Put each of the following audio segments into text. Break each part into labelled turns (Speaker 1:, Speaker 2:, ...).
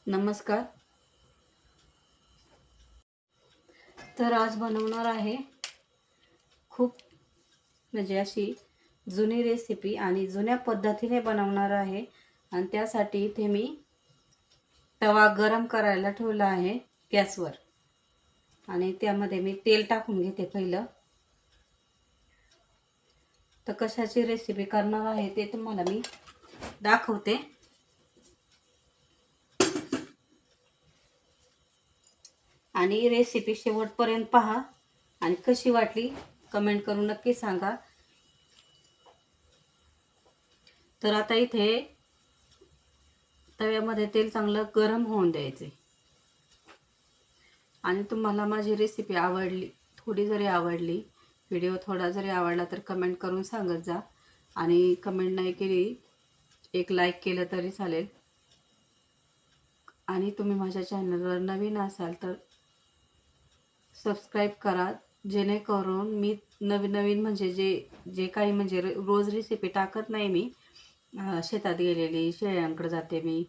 Speaker 1: नमस्कार. तर आज बनवणार आहे खूप म्हणजे अशी जुनी रेसिपी आणि जुन्या पद्धतीने बनवणार आहे. आणि त्यासाठी इथे मी तवा गरम करायला ठेवला आहे गॅसवर आणि त्यामध्ये मी तेल टाकून घेते पहिलं. तर कशाची रेसिपी करणार आहे ते तुम्हाला मी दाखवते. आणि रेसिपी शेवटपर्यंत पहा आणि कशी वाटली कमेंट करून नक्की सांगा. तर आता इथे तव्यामध्ये तेल चांगलं गरम होऊन द्यायचे. आणि तुम्हाला माझी रेसिपी आवडली, थोडी जरी आवडली, व्हिडिओ थोडा जरी आवडला तर कमेंट करून सांगत जा. आणि कमेंट नाही केली, एक लाईक केलं तरी चालेल. आणि तुम्ही माझ्या चॅनलवर नवीन असाल तर सबस्क्राईब करा, जेणेकरून मी नवीन नवीन म्हणजे जे काही म्हणजे रोज रेसिपी टाकत नाही मी. शेतात गेलेली, शेळ्यांकडे जाते मी,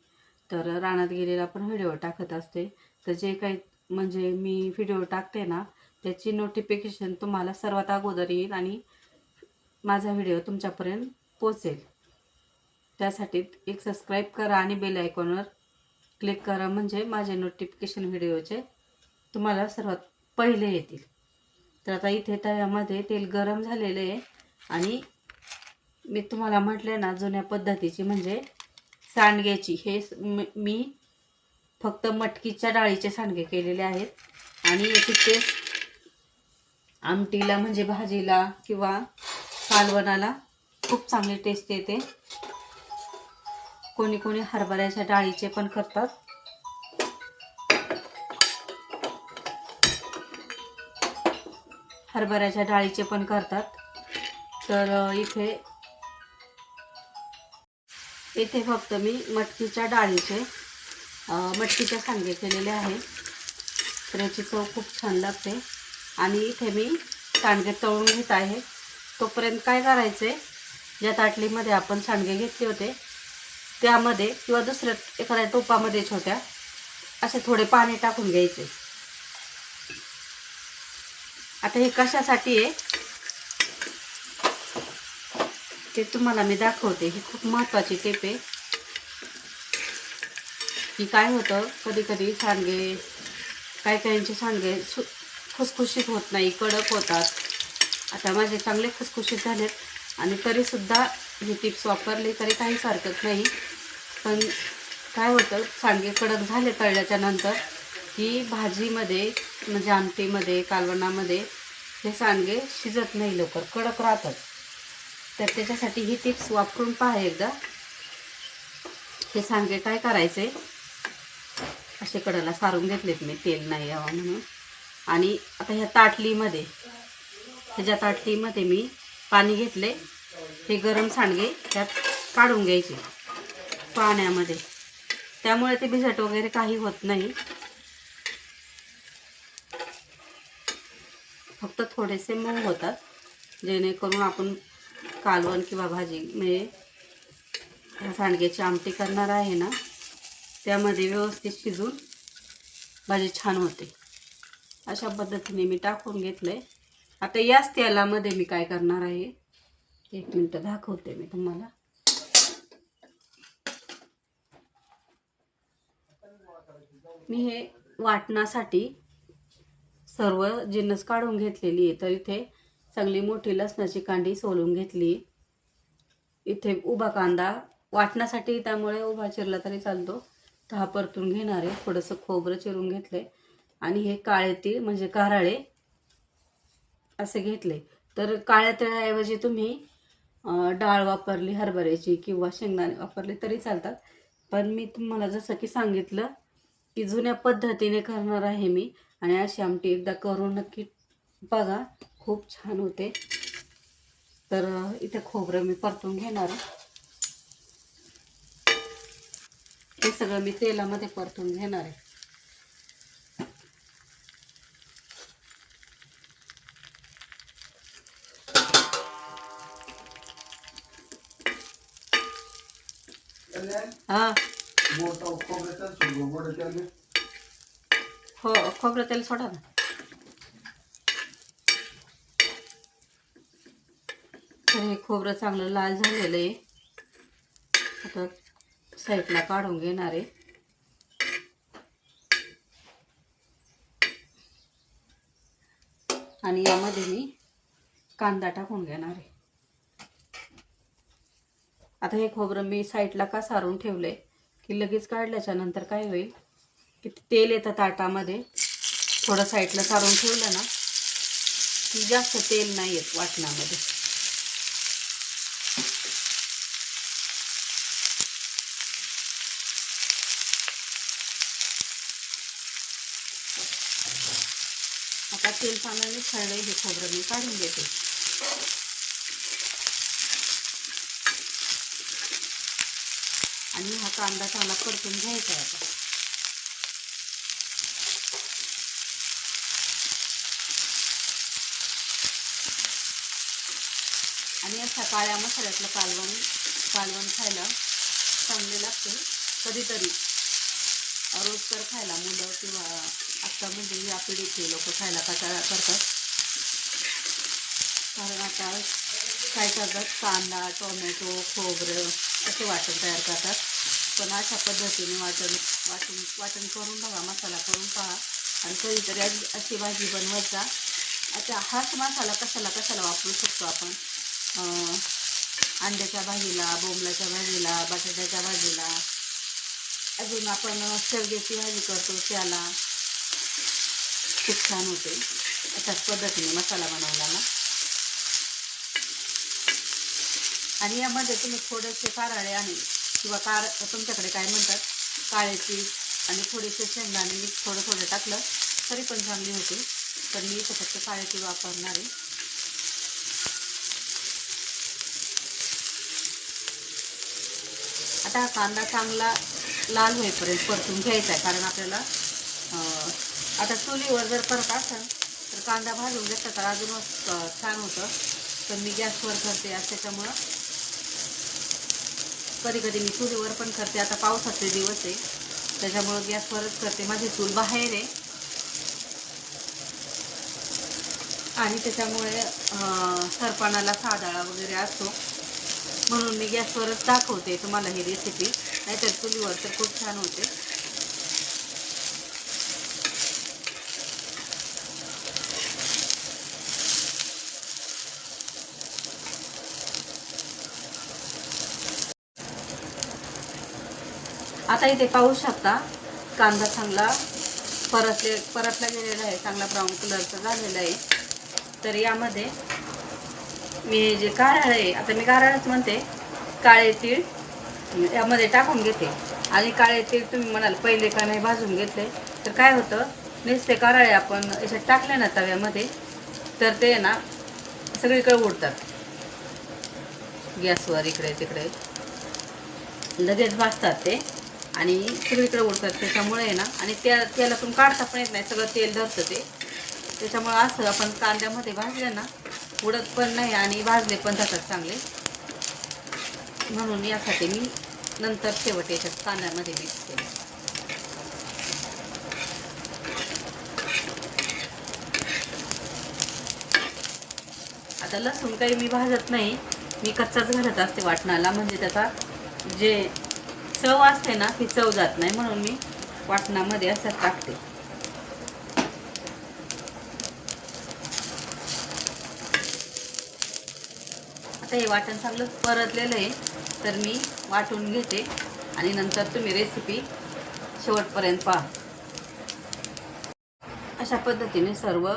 Speaker 1: तर रानात गेलेला पण व्हिडिओ टाकत असते. तर जे काही म्हणजे मी व्हिडिओ टाकते ना, त्याची नोटिफिकेशन तुम्हाला सर्वात अगोदर येईल आणि माझा व्हिडिओ तुमच्यापर्यंत पोचेल. त्यासाठी एक सबस्क्राईब करा आणि बेल आयकॉनवर क्लिक करा, म्हणजे माझे नोटिफिकेशन व्हिडिओचे तुम्हाला सर्वात पहिले येतील. तर आता इथे तव्यामध्ये तेल गरम झालेले आहे आणि मी तुम्हाला म्हटले ना जुन्या पद्धतीची म्हणजे सांडग्याची, हे मी फक्त मटकीच्या डाळीचे सांडगे केलेले आहेत. आणि याची टेस्ट आमटीला म्हणजे भाजीला किंवा कालवणाला खूप चांगली टेस्ट येते. कोणी कोणी हरभऱ्याच्या डाळीचे पण करतात. हरभऱ्याच्या डाळीचे पण करतात. तर इथे फक्त मी मटकीच्या डाळीचे मटकीचे सांडगे केलेले आहे. तर याची चव खूप छान लागते. आणि इथे मी सांडगे तळून घेत आहे. तोपर्यंत काय करायचे, ज्या ताटलीमध्ये आपण सांडगे घेतले होते त्यामध्ये किंवा दुसऱ्या एखाद्या टोपामध्ये छोट्या असे थोडे पाणी टाकून घ्यायचे. आता हे कशासाठी आहे ते तुम्हाला मी दाखवते. ही खूप महत्त्वाची टिप आहे. की काय होतं, कधी कधी सांडगे काही काहींचे सांडगे खुसखुशीत होत नाही, कडक होतात. आता माझे चांगले खुसखुशीत झालेत आणि तरीसुद्धा ही टिप्स वापरली तरी काहीच हरकत नाही. पण काय होतं, सांडगे कडक झाले तळल्याच्या नंतर की भाजीमध्ये म्हणजे आमटीमध्ये कालवणामध्ये हे सांडगे शिजत नाही, लवकर कडक राहतात. तर त्याच्यासाठी ही टिप्स वापरून पहा एकदा. हे सांडगे काय करायचे, असे कडाला सारून घेतलेत मी, तेल नाही यावं म्हणून. आणि आता ह्या ताटलीमध्ये मी पाणी घेतले. हे गरम सांडगे त्यात काढून घ्यायचे पाण्यामध्ये, त्यामुळे ते भिजट वगैरे काही होत नाही. फक्त थोडेसे मऊ होतात, जेणेकरून आपण कालवण किंवा भाजी म्हणजे सांडग्याची आमटी करणार आहे ना, त्यामध्ये व्यवस्थित शिजून भाजी छान होते. अशा पद्धतीने मी टाकून घेतलंय. आता याच तेलामध्ये मी काय करणार आहे, एक मिनिट दाखवते मी तुम्हाला. मी हे वाटण्यासाठी सर्व जिन्नस काढून घेतलेली आहे. तर इथे चांगली मोठी लसणाची कांडी सोलून घेतली. इथे उभा कांदा वाटण्यासाठी, त्यामुळे उभा चिरला तरी चालतो. तर हा परतून घेणार आहे. थोडंसं खोबरं चिरून घेतलंय आणि हे काळे तीळ म्हणजे कारळे असे घेतले. तर काळ्या तिळाऐवजी तुम्ही डाळ वापरली हरभऱ्याची किंवा शेंगदाणे वापरले तरी चालतात. पण मी तुम्हाला जसं की सांगितलं की जुन्या पद्धतीने करणार आहे मी. आणि अशी आमटी एकदा करून नक्की बघा, खूप छान होते. तर इथे खोबरं मी परतून घेणार आहे. हे सगळं मी तेलामध्ये परतून घेणार आहे. हा, हो, खोबरं तेल सोडा ना. तर हे खोबरं चांगलं लाल झालेलं आहे. आता साईडला काढून घेणार आहे. आणि यामध्ये मी कांदा टाकून घेणार आहे. आता हे खोबरं मी साईडला का सारून ठेवलंय की लगेच काढल्याच्या नंतर काय होईल की तेल येतं ताटामध्ये. थोडं साईडला सारून ठेवलं ना की जास्त तेल नाही येत वाटणामध्ये. आता तेल पाण्याने छानले हे खोबरं मी काढून घेते. आणि हा कांदा चांगला परतून घ्यायचा आहे आता. आणि अशा काळ्या मसाल्यातलं कालवण खायला चांगले लागते. कधीतरी, रोज तर खायला मुलं किंवा आता म्हणजे या पिढीचे लोक खायला कंटाळा करतात. कारण आता काय करतात, कांदा, टोमॅटो, खोबरं असे वाटण तयार करतात. पण अशा पद्धतीने वाटण करून बघा, मसाला करून पहा. आणि कधीतरी अशी भाजी बनवायचा. आता हाच मसाला कशाला वापरू शकतो आपण. अंड्याच्या भाजीला, बोंबलाच्या भाजीला, बटाट्याच्या भाजीला, अजून आपण शेवग्याची भाजी करतो त्याला खूप छान होते. अशाच पद्धतीने मसाला बनवला ना. आणि यामध्ये तुम्ही थोडेसे कारळे आणि किंवा तुमच्याकडे काय म्हणतात काळे तीळ आणि थोडेसे शेंगदाणे मी थोडं टाकलं तरी पण चांगली होते. पण मी इथं फक्त काळे तीळ वापरणार आहे. आता हा कांदा चांगला लाल होईपर्यंत परतून घ्यायचा आहे. कारण आपल्याला आता चुलीवर जर करत असेल तर कांदा भाजून घेतला तर अजूनच छान होतं. पण मी गॅसवर करते आज, त्याच्यामुळं कधी मी चुलीवर पण करते. आता पावसाचे दिवस आहे त्याच्यामुळं गॅसवरच करते. माझी चूल बाहेर आहे आणि त्याच्यामुळे सरपणाला साधाळा वगैरे असतो, म्हणून मी गॅसवरच दाखवते तुम्हाला ही रेसिपी. नाहीतर चुलीवर तर खूप छान होते. आता इथे पाहू शकता कांदा चांगला परतला गेलेला आहे, चांगला ब्राऊन कलरचा झालेला आहे. तर यामध्ये मी जे कारळे आहे, आता मी कारळच म्हणते, काळे तीळ यामध्ये टाकून घेते. आणि काळे तीळ तुम्ही म्हणाल पहिले का नाही भाजून घेतले, तर काय होतं, नुसते कारळे आपण याच्यात टाकले ना तव्यामध्ये तर ते ना सगळीकडे उडतात. गॅसवर इकडे तिकडे लगेच भाजतात ते आणि सगळीकडे उडतात. त्याच्यामुळे ना, आणि तेलातून काढता पण येत नाही, सगळं तेल धरतं ते. त्याच्यामुळे असं आपण कांद्यामध्ये भाजलं ना उडत पण नाही आणि भाजले पण जातात चांगले. म्हणून यासाठी मी नंतर शेवट याच्यात कांद्यामध्ये मिक्स केलं. आता लसूण काही मी भाजत नाही, मी कच्चाच घालत असते वाटणाला. म्हणजे त्याचा जे चव असते ना ती चव जात नाही, म्हणून मी वाटणामध्ये असं टाकते. आता हे वाटण चांगलं परतलेलं आहे तर मी वाटून घेते आणि नंतर तुम्ही रेसिपी शेवटपर्यंत पहा. अशा पद्धतीने सर्व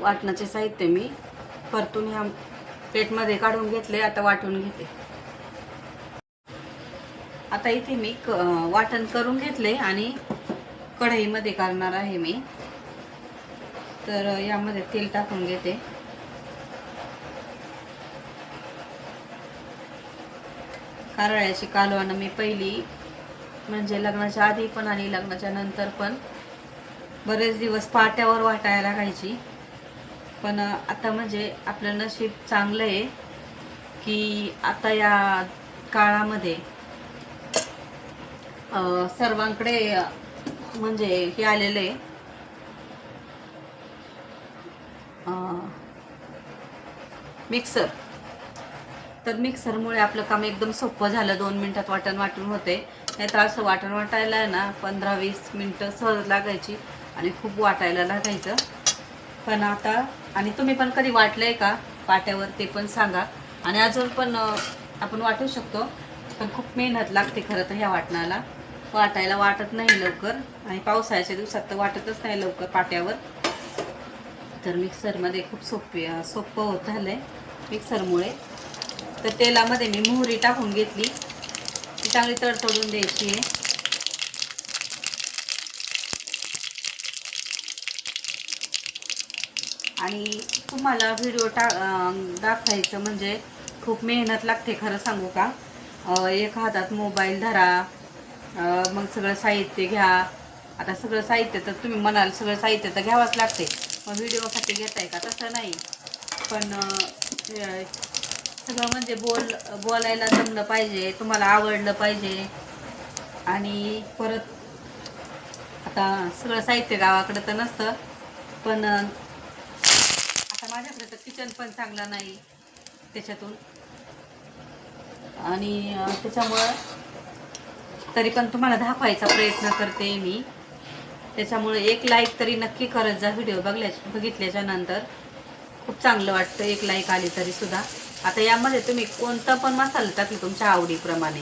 Speaker 1: वाटणाचे साहित्य मी परतून ह्या प्लेटमध्ये काढून घेतले. आता वाटून घेते. आता इथे मी वाटण करून घेतले आणि कढईमध्ये करणार आहे मी. तर यामध्ये तेल टाकून घेते. कारळ्याची कालवण मी पहिली म्हणजे लग्नाच्या आधी पण आणि लग्नाच्या नंतर पण बरेच दिवस पाट्यावर वाटायला लागायची. पण आता म्हणजे आपलं नशीब चांगलं आहे की आता या काळामध्ये सर्वांकडे म्हणजे हे आलेले मिक्सर. तर मिक्सरमुळे आपलं काम एकदम सोपं झालं. 2 मिनिटात वाटण वाटून होते. नाहीतर असं वाटण वाटायला ना 15-20 मिनटं सहज लागायची आणि खूप वाटायला लागायचं. पण आता, आणि तुम्ही पण कधी वाटलंय का पाट्यावर ते पण सांगा. आणि अजून पण आपण वाटू शकतो, पण खूप मेहनत लागते खरं तर ह्या वाटणाला. वाटायला वाटत नाही लवकर, आणि पावसाळ्याच्या दिवसात तर वाटतच नाही लवकर पाट्यावर. तर मिक्सरमध्ये खूप सोपं होत झालंय मिक्सरमुळे. तर तेलामध्ये मी मोहरी टाकून घेतली, ती चांगली तडतडून द्यायची आहे. आणि तुम्हाला व्हिडिओ दाखवायचं म्हणजे खूप मेहनत लागते खरं सांगू का. एक हातात मोबाईल धरा, मग सगळं साहित्य घ्या. आता सगळं साहित्य तर तुम्ही म्हणाल सगळं साहित्य तर घ्यावंच लागते, मग व्हिडिओसाठी घेताय का, तसं नाही. पण सगळं म्हणजे बोलायला जमलं पाहिजे, तुम्हाला आवडलं पाहिजे. आणि परत आता सगळं साहित्य गावाकडे तर नसतं, पण आता माझ्याकडे तर किचन पण चांगलं नाही त्याच्यातून. आणि त्याच्यामुळं तरी पण तुम्हाला दाखवायचा प्रयत्न करते मी. त्याच्यामुळे एक लाईक तरी नक्की करत जा व्हिडिओ बघितल्याच्या नंतर. खूप चांगलं वाटतं एक लाईक आली तरी सुद्धा. आता यामध्ये तुम्ही कोणता पण मसाला टाकला तुमच्या आवडीप्रमाणे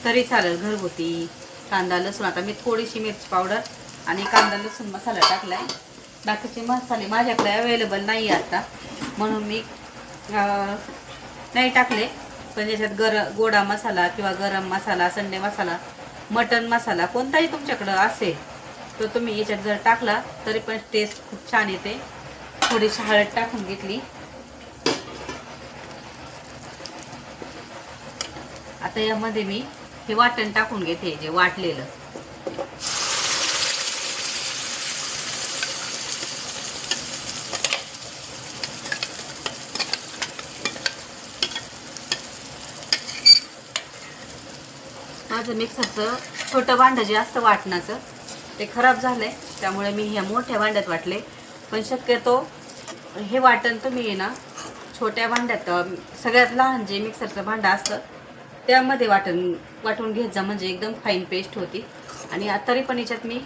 Speaker 1: तरी चालेल, घरगुती. कांदा लसूण, आता मी थोडीशी मिरची पावडर आणि कांदा लसूण मसाला टाकलाय. बाकीचे मसाले माझ्याकडे अवेलेबल नाही आता, म्हणून मी नाही टाकले. पण याच्यात गोडा मसाला किंवा गरम मसाला, संडे मसाला, मटन मसाला कोणताही तुमच्याकडं असेल तर तुम्ही याच्यात जर टाकला तरी पण टेस्ट खूप छान येते. थोडीशी हळद टाकून घेतली. आता यामध्ये मी हे वाटण टाकून घेते, जे वाटलेलं. माझं मिक्सरचं छोटं भांडं जे असतं वाटणाचं ते खराब झालंय, त्यामुळे मी ह्या मोठ्या भांड्यात वाटले. पण शक्यतो हे वाटण तुम्ही ना छोट्या भांड्यात, सगळ्यात लहान जे मिक्सरचं भांडं असतं त्यामध्ये वाटून घेत जा, म्हणजे एकदम फाईन पेस्ट होती. आणि तरी पण याच्यात मी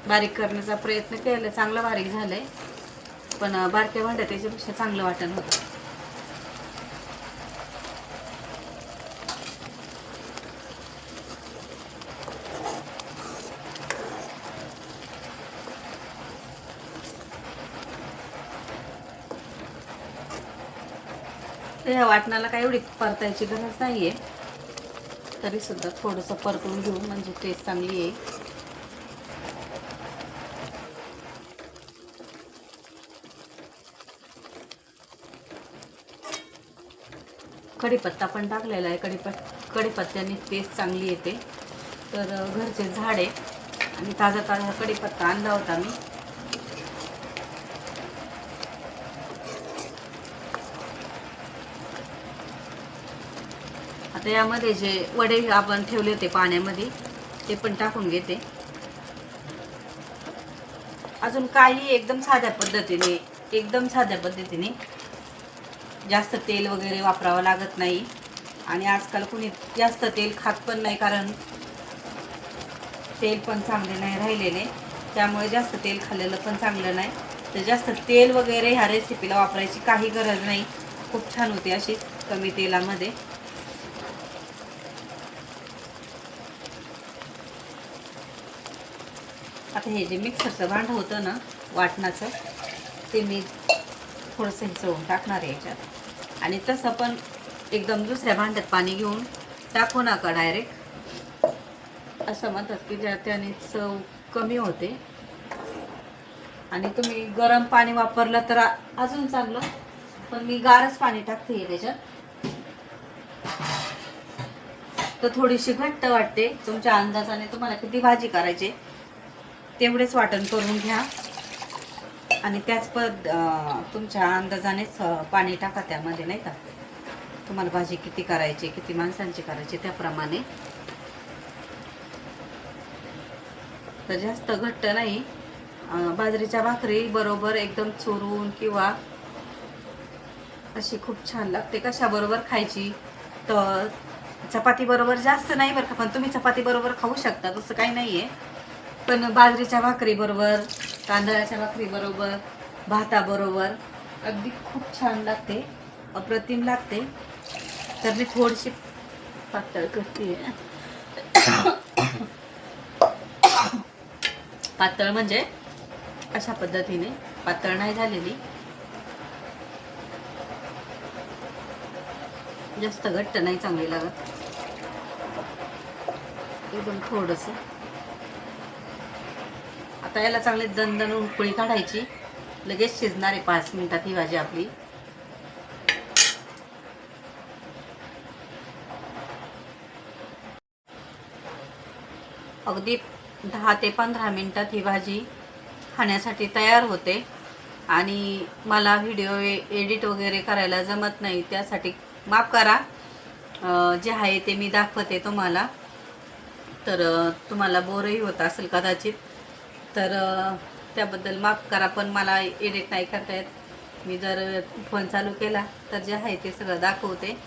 Speaker 1: बारीक करण्याचा प्रयत्न केला, चांगलं बारीक झालंय. पण बारक्या भांड्यात त्याच्यापेक्षा चांगलं वाटण होतं. ह्या वाटणाला काही एवढी परतायची गरज नाहीये, तरी सुद्धा थोडंसं परतून घेऊ म्हणजे टेस्ट चांगली आहे. कढीपत्ता पण टाकलेला आहे. कढीपत्त्याने टेस्ट चांगली येते. तर घरचे झाड आहे आणि ताजा कढीपत्ता आणला होता मी. आता यामध्ये जे वडे आपण ठेवले होते पाण्यामध्ये ते पण टाकून घेते. अजून काही एकदम साध्या पद्धतीने जास्त तेल वगैरे वापरावं लागत नाही. आणि आजकाल कोणी जास्त तेल खात पण नाही, कारण तेल पण चांगले नाही राहिलेले, त्यामुळे जास्त तेल खाल्लेलं पण चांगलं नाही. तर जास्त तेल वगैरे ह्या रेसिपीला वापरायची काही गरज नाही. खूप छान होते अशी कमी तेलामध्ये. आता हे जे मिक्सरचं भांडं होतं ना वाटणाचं, ते मी थोडंसं हिसळून टाकणार आहे याच्यात. आणि तसं पण एकदम दुसऱ्या भांड्यात पाणी घेऊन टाकू नका डायरेक्ट. असं म्हणतात की त्याने चव कमी होते. आणि तुम्ही गरम पाणी वापरलं तर अजून चांगलं, पण मी गारच पाणी टाकते त्याच्यात. तर थोडीशी घट्ट वाटते. तुमच्या अंदाजाने तुम्हाला किती भाजी करायची तेवढेच वाटण करून घ्या. आणि त्याच तुमच्या अंदाजानेच पाणी टाका त्यामध्ये, नाही का. तुम्हाला भाजी किती करायची, किती माणसांची करायची त्याप्रमाणे. तर जास्त घट्ट नाही. बाजरीच्या भाकरी बरोबर एकदम चुरून किंवा अशी खूप छान लागते. कशा बरोबर खायची तर चपाती बरोबर जास्त नाही बरं का, पण तुम्ही चपाती बरोबर खाऊ शकता, तसं काही नाहीये. पण बाजरीच्या भाकरी बरोबर, तांदळाच्या भाकरी बरोबर, भाताबरोबर अगदी खूप छान लागते, अप्रतिम लागते. तर मी थोडीशी पातळ करते. पातळ म्हणजे अशा पद्धतीने, पातळ नाही झालेली, जास्त घट्ट नाही चांगली लागत, एकदम थोडस. आता याला चांगली दणदण उकळी काढायची. लगेच शिजणार आहे 5 मिनिटात ही भाजी आपली. अगदी 10 ते 15 मिनिटात ही भाजी खाण्यासाठी तयार होते. आणि मला व्हिडिओ एडिट वगैरे करायला जमत नाही, त्यासाठी माफ करा. जे आहे ते मी दाखवते तुम्हाला, तर तुम्हाला बोरही होत असेल कदाचित, तर त्याबद्दल माफ करा. पण मला एडिट नाही करता येत. मी जर फोन चालू केला तर जे आहे ते सगळं दाखवते,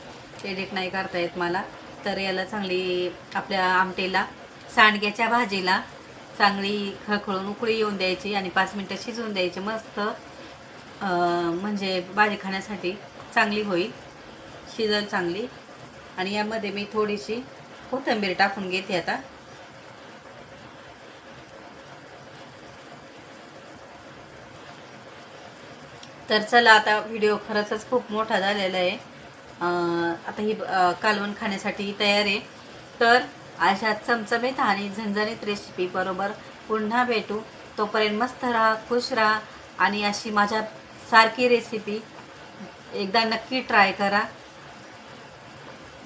Speaker 1: एडिट नाही करता येत मला. तर याला चांगली आपल्या आमटीला, सांडग्याच्या भाजीला चांगली खळखळून उकळी येऊन द्यायची आणि 5 मिनिटं शिजवून द्यायची मस्त. म्हणजे भाजी खाण्यासाठी चांगली होईल, शिजल चांगली. आणि यामध्ये मी थोडीशी कोथिंबीर टाकून घेते आता. तर चला, आता व्हिडिओ खरंच खूप मोठा झालेला आहे. आता ही कालवण खाण्यासाठी तयार आहे. तर अशा चमचमीत आणि झणझणीत रेसिपी बरोबर पुन्हा भेटू. तोपर्यंत मस्त राहा, खुश राहा आणि अशी माझ्या सारखी रेसिपी एकदा नक्की ट्राय करा.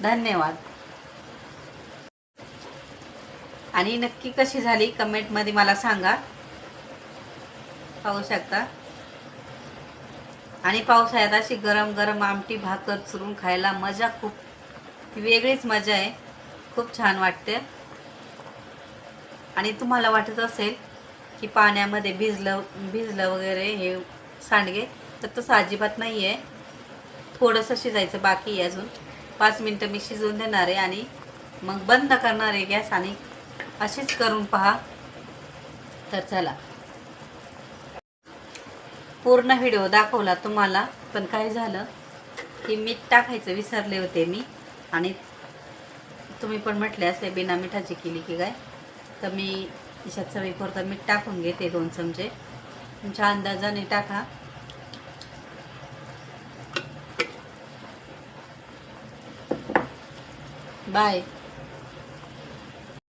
Speaker 1: धन्यवाद. आणि नक्की कशी झाली कमेंटमध्ये मला सांगा. पाहू शकता. आणि पावसाळ्यात अशी गरम गरम आमटी भाकर चुरून खायला मजा, खूप वेगळीच मजा आहे, खूप छान वाटते. आणि तुम्हाला वाटत असेल की पाण्यामध्ये भिजलं वगैरे हे सांडगे, तर तसं अजिबात नाही आहे. थोडंसं शिजायचं बाकी आहे अजून. 5 मिनिटं मी शिजवून देणार आहे आणि मग बंद करणार आहे गॅस. आणि अशीच करून पहा. तर चला, पूर्ण व्हिडिओ दाखवला तुम्हाला, पण काय झालं की मीठ टाकायचं विसरले होते मी. आणि तुम्ही पण म्हटले असे बिना मिठाची केली की काय, तर मी याच्यात चवीपुरतं मीठ टाकून घेते 2 चमचे. तुमच्या अंदाजाने टाका. बाय.